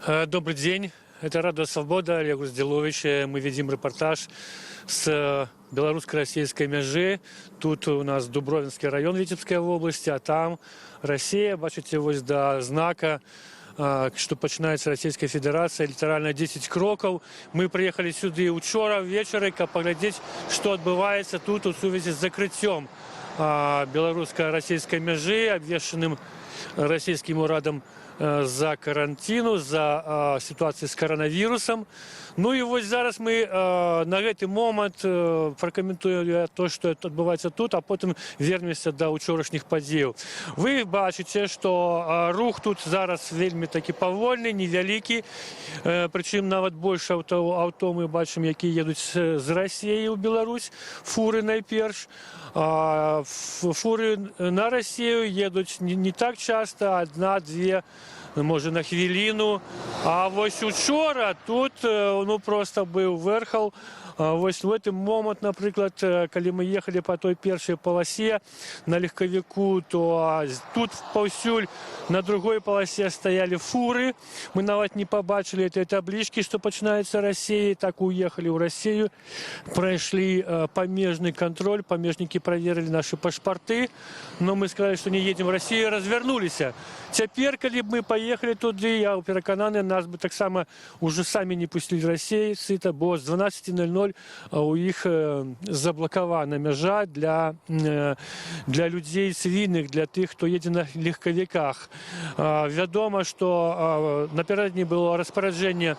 Добрый день. Это «Радио Свобода», Олег Узделович. Мы ведем репортаж с белорусско-российской межи. Тут у нас Дубровинский район Витебской области, а там Россия. Бачите, ось до знака, что починається Російська Федерація, літерально 10 кроків. Ми приїхали сюди вчора ввечері, поглядіти, що відбувається тут у сувязі з закриттям белорусско-российской межи, обвешенным российским урадом за карантину, за ситуацию с коронавирусом. Ну и вот зараз мы на гэты момент прокоментуем то, что відбувається тут, а потім вернемся до учорашніх подій. Ви бачите, що рух тут зараз вельми таки повольний, невеликий, причому навіть більше авто ми бачимо, які їдуть з Росії у Білорусь, фури найперш. Фури на Росію їдуть не так часто, одна-дві, може на хвилину. А ось учора тут просто був верхал. Ось в этот момент, наприклад, коли ми їхали по той першій полосі на легковику, то тут повсюль на другой полосе стояли фуры. Мы навіть не побачили этой таблички, что починается Россия. Так уехали в Россию, прошли помежный контроль, помежники проверили наши паспорты, но мы сказали, что не едем в Россию, развернулись. Теперь, коли бы мы поехали туда, я переконаний, нас бы так само уже сами не пустили в Россию, бо с 12:00 у них заблокована межа для людей цивільних, для тих, хто їде на легковиках. Відомо, що напередодні було розпорядження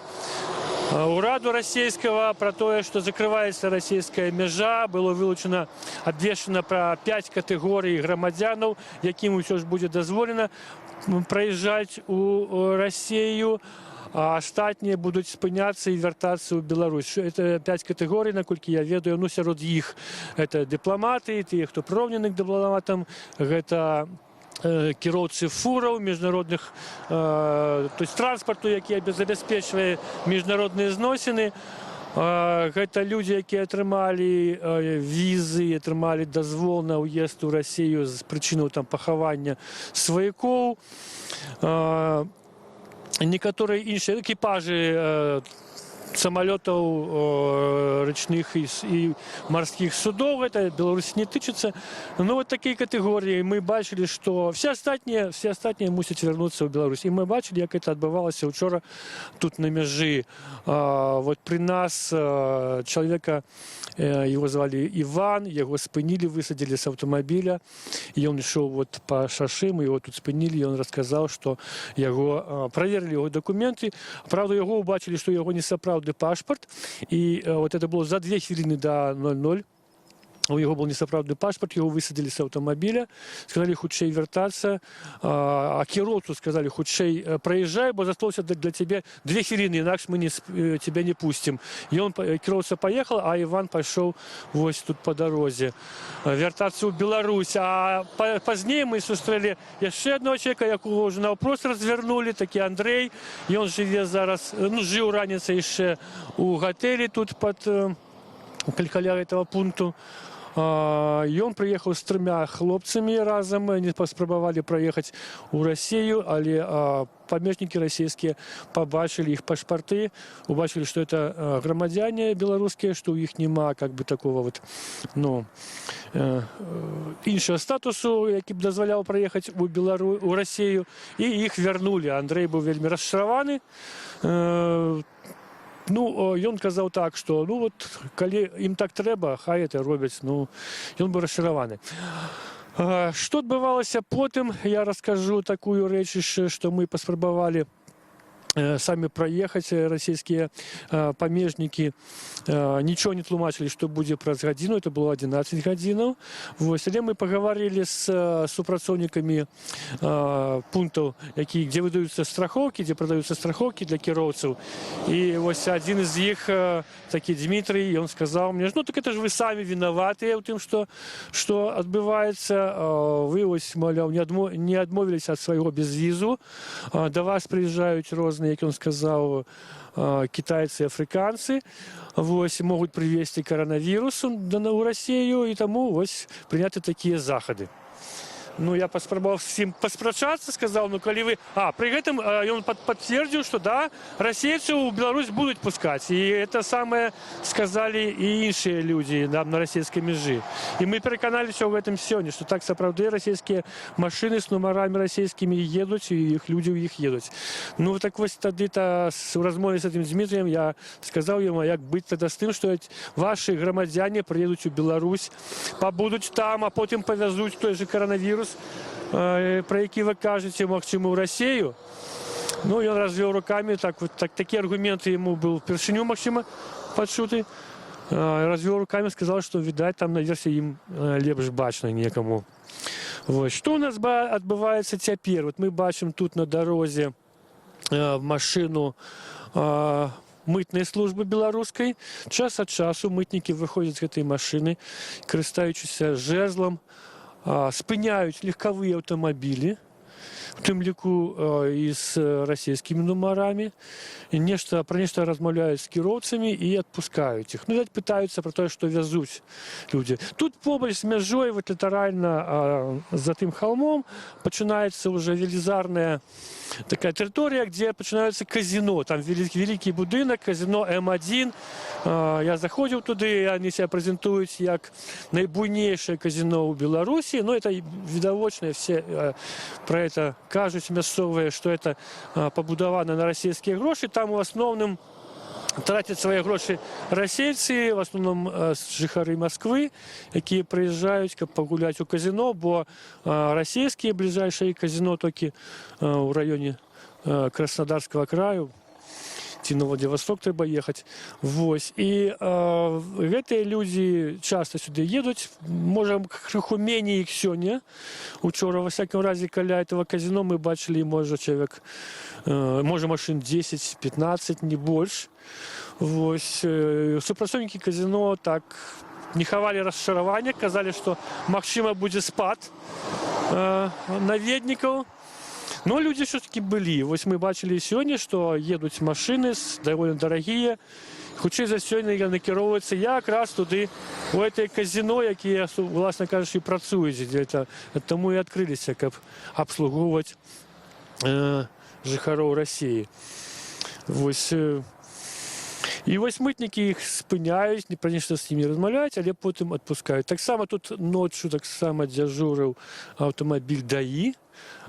ураду російського про те, що закривається російська межа, було вилучено, обвішено про 5 категорій громадян, яким все ж буде дозволено проїжджати у Росію, а остатні будуть спинятися і вертатися у Білорусь. Це 5 категорій, наскільки я ведаю, ну, серед їх це дипломати, ті, хто прирівняні к дипломатам, це кіровці фурів міжнародних, тобто транспорту, який забезпечує міжнародні зносини. Це люди, які отримали візи, отримали дозвол на уїзд у Росію з причиною поховання свояків. Некоторые інші екіпажі самолетов речных и морских судов, это Беларусь не тычется. Но вот такие категории мы бачили, что все остальные мусят вернуться в Беларусь. И мы бачили, как это отбывалось вчера тут на межи. Вот при нас человека, его звали Иван, его спынили, высадили с автомобиля, и он шел вот по шоссе, мы его тут спынили, и он рассказал, что его проверили его документы. Правда, его убачили, что его не соправдали паспорт, и вот это было за 2 хвилины до 00. У його був несправдний паспорт, його висадили з автомобіля, сказали хутчей вертатися, а кіровцу сказали хутчей проїжджай, бо залишилося для тебе 2 хвилини, інакше ми тебе не пустимо. І кіровця поїхав, а Іван пішов ось тут по дорозі вертатися в Білорусь. А пізніше ми зустріли ще одного чоловіка, якого вже на вопрос розвернули, такий Андрій, і він живе зараз, ну, жив раніше ще у готелі тут каля цього пункту. И он приехал с 3 хлопцами разом, они спробовали проехать у Россию, але помежники российские побачили их паспорты, убачили, что это громадяне белорусские, что у них нема как бы такого вот, ну, іншого статусу, який б дозволяв проїхати у Росію, і їх вернули. Андрей був вельми розчарований. Ну, ён казаў так, што, ну, вот, калі ім так трэба, хай это робяць, ну, ён быў расчараваны. Што адбывалася потым, я раскажу такую рэч, што мы паспрабавалі сами проехать, российские помежники ничего не тлумачили, что будет праз гадзіну, это было 11 гадзінаў. Але мы поговорили с супрацоўнікамі пунктов, где выдаются страховки, где продаются страховки для кіроўцаў. И вот один из них, такой Дмитрий, он сказал мне, ну так это же вы сами виноваты в том, что отбывается. Вы, мовляв, не отмовились от своего безвизу, до вас приезжают разные, як він сказав, китайцы и африканцы, могут привезти коронавирус у Россию, и тому приняты такие заходы. Ну, я паспрабаваў з ім паспрачацца, сказаў, ну, калі вы... Пры гэтым ён пацвердзіў, што да, расейцаў у Беларусь будуць пускаць. І это самае сказалі і іншыя людзі на расійскай мяжы. І мы пераканаліся ў гэтым сёння, што так сапраўды расійскія машыны з нумарамі расійскімі едуць, і іх людзі ў іх едуць. Ну, так вось тады-то у размове з гэтым Дмітрыем я сказаў яму, як быць тада з тым, што вашы грамадзяне прыедуць у Беларусь, пабудуць там, а потым павязуць той же коронавірус, про які вы кажаце, магчыма, ў Расію. Ну, ён развёў рукамі, такі аргументы яму быў першыню, магчыма, пачуты. Развёў рукамі, сказаў, што, відаць, там наверсе ім лепш бачна некаму. Вось. Што ў нас адбываецца цяпер? Вот мы бачым тут на дарозе машыну мытнай службы беларускай. Час ад часу мытнікі выходзяць з гэтай машыны, карыстаючыся жэзлам, спыняюць легкавыя аўтамабілі, у тым ліку і з расійскімі нумарамі, пра нешта размаўляюць з кіроўцамі і адпускаюць іх. Ну, пытаюцца пра тое, што вязуць людзі. Тут побач з мяжой, літаральна за тым халмом, пачынаецца ўжо велізарная такая тэрыторыя, дзе пачынаюцца казіно. Там вялікі будынак, казіно М1. Я заходзіў туды, яны себя прэзентуюць як найбуйнейшае казіно ў Беларусі. Ну, это відавочна, все пра это кажуць мясцовыя, што это пабудавана на расійскія грошы. Там у асноўным трацяць свае грошы расейцы, в асноўным жыхары Масквы, якія прыязджаюць, каб пагуляць у казіно, бо расійскія бліжэйшыя казіно толькі ў раёне Краснодарскага краю, ці на Владивосток трэба ехаць. Вось. І гэтыя людзі часта сюды едуць, можа, крыху меней іх сёння. Учора, во всякім разе, каля этого казино мы бачылі, можа, чалавек, можа, машин 10-15, не больш. Вось. Супрацоўнікі казино так не хавалі расчаравання, казалі, што магчыма будзе спад наведнікаў. Но людзі ўсё-такі былі. Вось мы бачылі сёння, што едуць машыны даволі дарагія. Хутчэй за сёння накіроўваюцца якраз туды, у гэтай казіно, якія, власна кажучы, працуюць. Таму і адкрыліся, каб абслугоўваць жыхароў Расіі. Вось. І вось мытнікі іх спыняюць, пра нешта з імі размаўляюць, але потым адпускаюць. Таксама тут ноччу таксама дзяжурыў аўтамабіль ДАІ,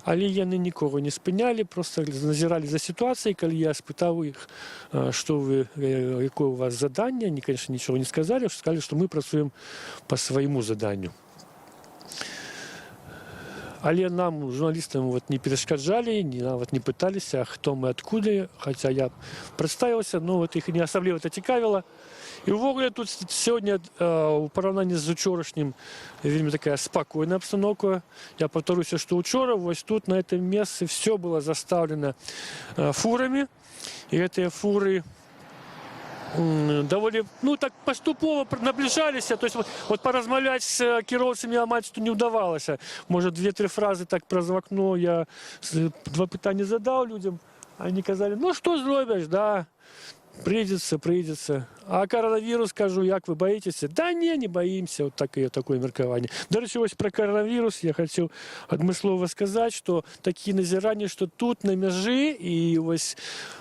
але яны нікога не спынялі, проста назіралі за сітуацыяй. Калі я спытаў іх, што вы, якое у вас заданне, они, конечно, нічога не сказалі, сказалі, што мы працуем па свайму заданню. Але нам, журналістам, не перашкаджалі, нават не пыталіся, хто мы, адкуль, хаця я прадставіўся, но іх не асабліва это цікавіла. І ўвогуле тут сёння у параўнанні з учорашнім вельмі такая спакойная абстаноўка. Я паўтаруся, што учора вось тут на гэтым месцы все было застаўлена фурамі. І гэтыя фуры даволі, ну так паступова набліжаліся. То есть вот паразмаўляць з кіроўцамі амаль што не ўдавалася. Можа, 2-3 фразы так праз вакно я 2 пытанні задаў людзям, а они казалі, ну што зробяш, да, прыйдзецца. А коронавірус, кажу, як вы баіцеся? Да не баімся, вот такое меркаванне. Дарэчы, вось пра коронавірус я хацеў адмыслова сказаць, што такія назіранні, што тут на мяжы і вось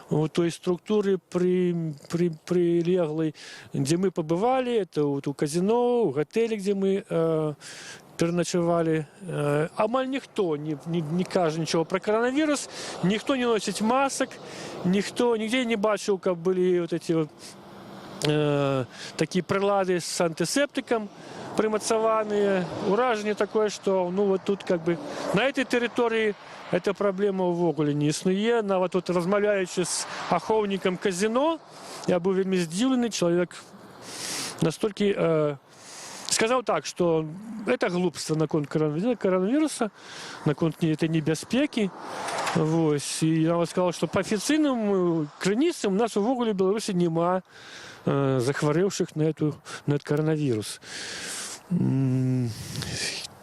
у той структуры прилеглай, дзе мы пабывалі, это у казино, у гатэлі, дзе мы пераначавалі. Амаль ніхто не кажа нічого пра коронавірус, ніхто не носіць масак, ніхто нігде не бачыў, каб былі вот эти вот такие прилады с антисептиком примацаванные. Уражение такое, что ну вот тут как бы на этой территории эта проблема увогуле не існуе. Нават тут размаўляючы з ахоўнікам казино, я быў вельмі здзіўлены, чалавек настолькі сказал так, что это глупство наконт коронавируса, наконт этой небяспеки. Вось. И я сказал, что по официальным крыніцам у нас увогуле в Беларуси нема захварэўшых на этот коронавирус.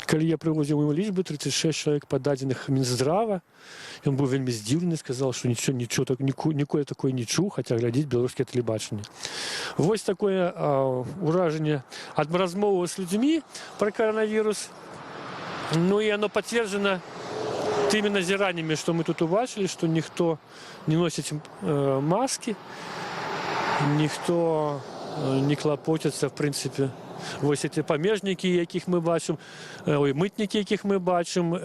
Калі я прывозіў ему лічбы, 36 человек па дадзеных Мінздрава, ён быў вельмі здзіўлены, сказал, что ніколі такое не чуў, хаця глядзець беларускае тэлебачанне. Вось такое ўражанне ад размовы з людзьмі пра коронавірус. Ну і воно підтверджено тими назираннями, що ми тут побачили, що ніхто не носить маски, ніхто не клопотиться, в принципі. Ось ці памежники, яких ми бачимо, митники, яких ми бачимо,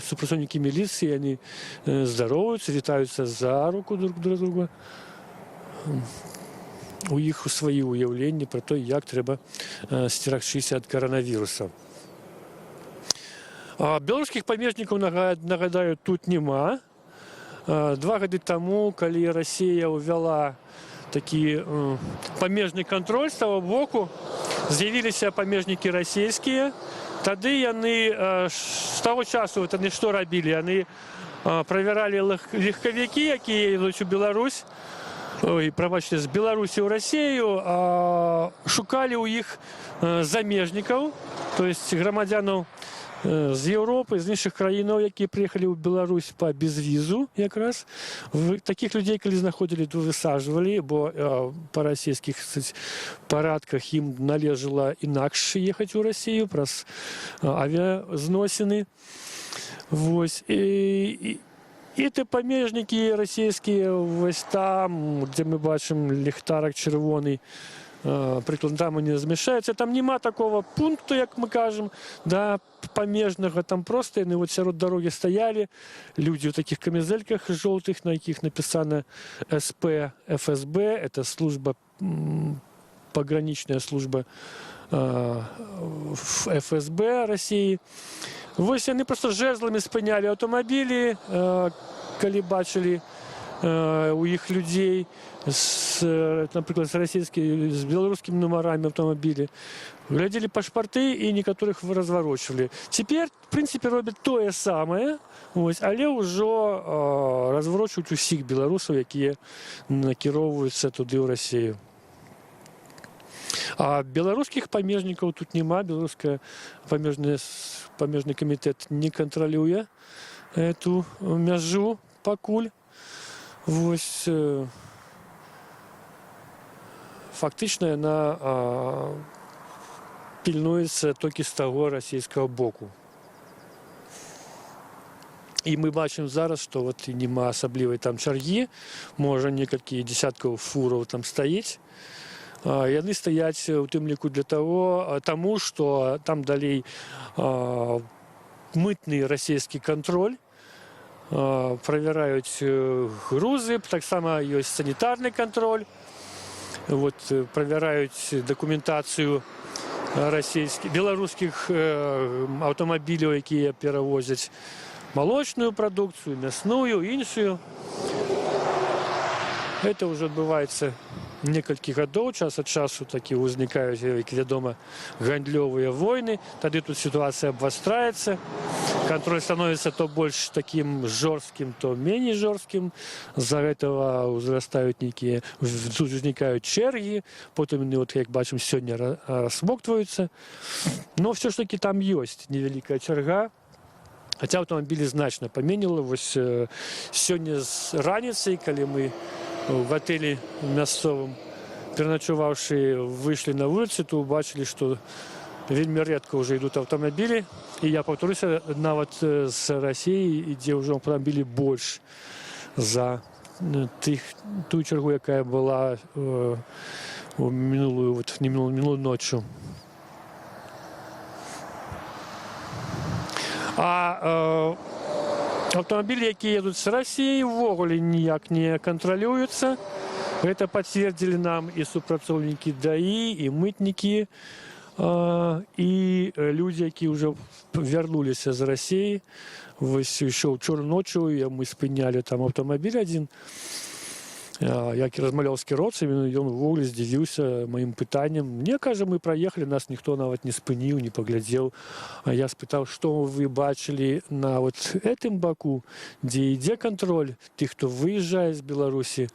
співпрацівники міліції, вони здороваються, вітаються за руку друг друга. У їх свої уявлення про те, як треба стерегтися від коронавірусу. Білоруських памежників, нагадаю, тут нема. 2 роки тому, коли Росія ввела такий памежний контроль з того боку, з'явилися памежники російські. Тоді вони з того часу вони що робили? Вони перевіряли легковики, які їдуть у Білорусь, пробачте, з Білорусі в Росію, шукали у їх замежників, тобто громадянів з Європи, з інших країн, які приїхали в Білорусь по безвізу якраз. Таких людей, коли знаходили, то висаджували, бо по російських порядках їм належало інакше їхати в Росію, праз авіазносини. Ось. І ті памежники російські, ось там, де ми бачимо ліхтарик червоний, прикладно там вони змішаються. Там нема такого пункту, як ми кажемо, да, памежного. Там просто вони от серед дороги стояли, люди в таких камізельках жовтих, на яких написано СП, ФСБ, це служба, пограничная служба ФСБ Росії. Ось вони просто жезлами спиняли автомобілі, коли бачили у їх людей, наприклад, з білоруськими номерами автомобілів. Глядели пашпорти і некоторих розворачували. Тепер, в принципі, роблять те саме, ось, але вже розворачують усіх білорусів, які накеровуються туди в Росію. А білоруських памежників тут нема. Білоруський памежний комітет не контролює цю межу покуль. Ось, фактично вона пільнується тільки з того російського боку. І ми бачимо зараз, що от нема особливої там черги, може кілька десятків фурів там стоїть. І вони стоять у тим ліку для того, тому що там далі митний російський контроль, перевіряють грузи, так само є санітарний контроль, от, перевіряють документацію білоруських автомобілів, які перевозять молочну продукцію, м'ясну, іншу. Це вже відбувається несколько годов, час от часу такі возникають, як відомо, гандльові війни, тоді тут ситуація обостряється, контроль становится то больше таким жестким, то менее жестким, за этого возрастают некие, тут возникают черги, потом они, вот, как бачим, сегодня рассмоктываются, но все ж таки там есть невеликая черга. Хотя автомобілі значно поміняло. Ось сьогодні з раніці, коли ми в готелі місцевому, переночувавши, вийшли на вулицю, то побачили, що вельми рідко вже йдуть автомобілі. І я повторюся, навіть з Росії, де вже автомобілі більше за ту чергу, яка була минулу ночі. А автомобілі, які їдуть з Росії, ввогуле ніяк не контролюються. Це підтвердили нам і співпрацівники ДАІ, і митники, і люди, які вже повернулися з Росії. Ось ще вчора ночі ми спиняли там автомобіль один. Я розмовляв з керівцем, він ввогуле здивився моїм питанням. Мені, каже, ми проїхали, нас ніхто навіть не спинив, не поглядів. А я спитав, що ви бачили на от цьому боку, де йде контроль тих, хто виїжджає з Білорусі.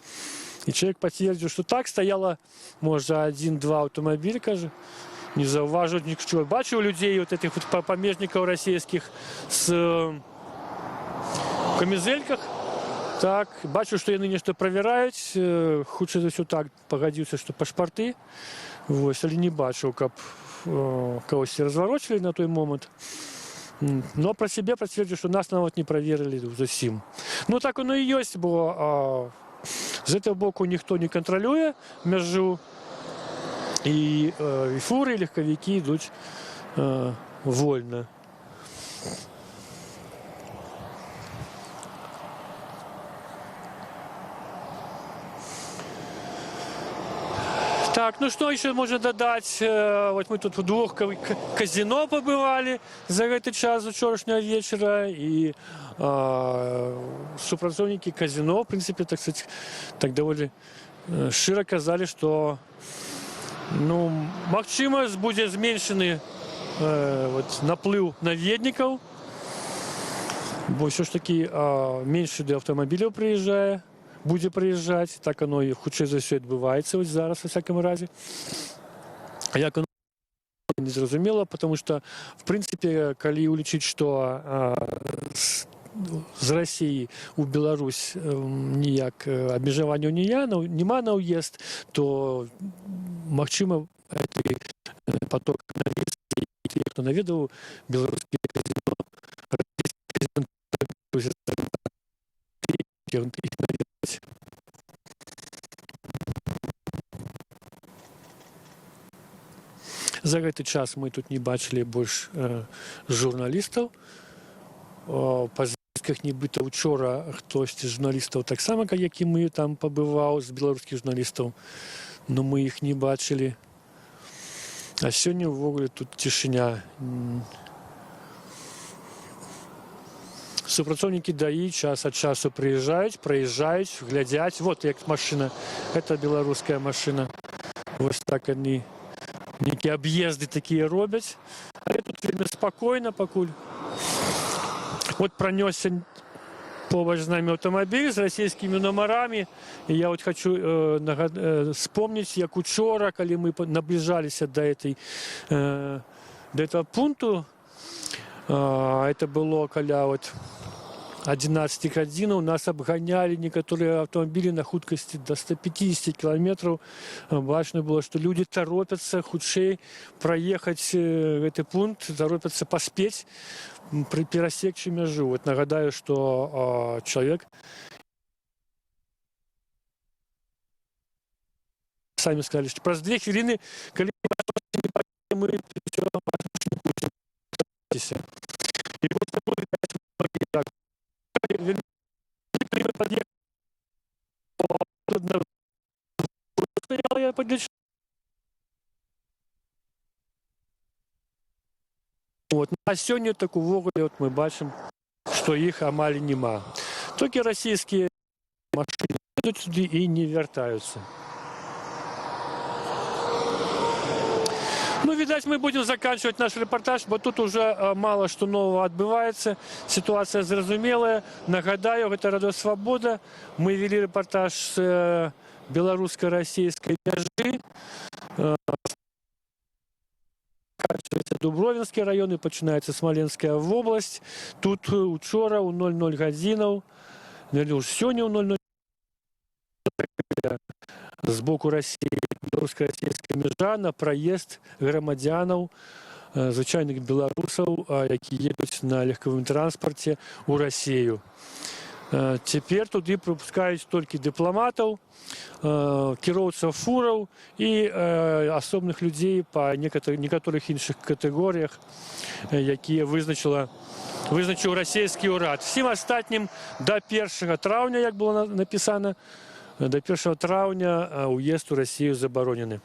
І чоловік підтвердив, що так стояло, може, 1-2 автомобілі, каже. Не зауважують нічого. Бачив людей, от цих помежників російських з камізельках. Так, бачу, що вони нечто перевіряють, хутчэй за все так, погодився, що пашпорти, ось, але не бачив, каб когось розворочили на той момент. Но про себя подтвердил, что нас нават не проверили зусім. Ну так оно и есть, бо з этого боку ніхто не контролює межу, і фури, і легковики йдуть вольно. Так, ну что еще можно додать? Вот мы тут в двух казино побывали за этот час вчерашнего вечера, и супрацоўнікі казино, в принципе, так сказать, так довольно широко сказали, что, ну, магчыма, будет зменшены наплыв наведников, бо все ж таки меньше автомобилей приезжает. Будзе прыязджаць, так оно і хутчэй за ўсё адбываецца вось зараз, во всяком разе. А як оно незразумела, потому что, в принципе, калі улічыць, што з России у Беларусь ніяк абмежаванняў няма на ўезд, то, магчыма, гэты поток наведкі, хто наведаў беларускія казино, за гэты час мы тут не бачылі больш журналістаў. Па звестках нібыта учора хтосьці з журналістаў таксама, як і мы, там пабываў з беларускіх журналістаў, но мы іх не бачылі. А сёння ўвогуле тут цішыня. Супрацоўнікі ДАІ час ад часу прыязджаюць, праязджаюць, глядзяць. Вот як машина, это беларуская машина. Вось так они некие объезды такие робяць. Але тут вельмі спокойно пакуль. Вот пронесся побач з нами автомобиль с российскими номерами. И я вот хочу вспомнить, як учора, калі мы наближались до этого пункту, это было каля вот 11 гадзінаў, нас обгоняли некоторые автомобили на хуткасці до 150 километров. Бачно было, что люди торопятся хутчэй проехать гэты пункт, торопятся поспеть перасекчы мяжу. Вот нагадаю, что человек сами сказали, что праз 2 хвилины, калі мы и просто так. Я подлечу. Вот. А сёння так увогуле вот мы бачым, што іх амаль нема. Толькі расійскія машыны едуць сюды і не вяртаюцца. Ну, видать, мы будем заканчивать наш репортаж, бо тут уже мало что нового отбывается. Ситуация зразумелая. Нагадаю, это Радио Свобода. Мы вели репортаж с белорусско-российской мяжи. Заканчивается Дубровинский район и начинается Смоленская область. Тут учора у 00 гадзінаў, уж сегодня у 00 з боку России, беларуска-расійская мяжа на проезд грамадзянаў, звычайных беларусаў, які едуць на легковым транспорте у Россию. Теперь туды пропускаюць толькі дыпламатаў, кіроўцаў фураў і асобных людзей па некаторых іншых катэгорыях, якія вызначыў расійскі ўрад. Всім астатнім до 1 траўня, як было написано, до 1 траўня уезд у Россию забаронены.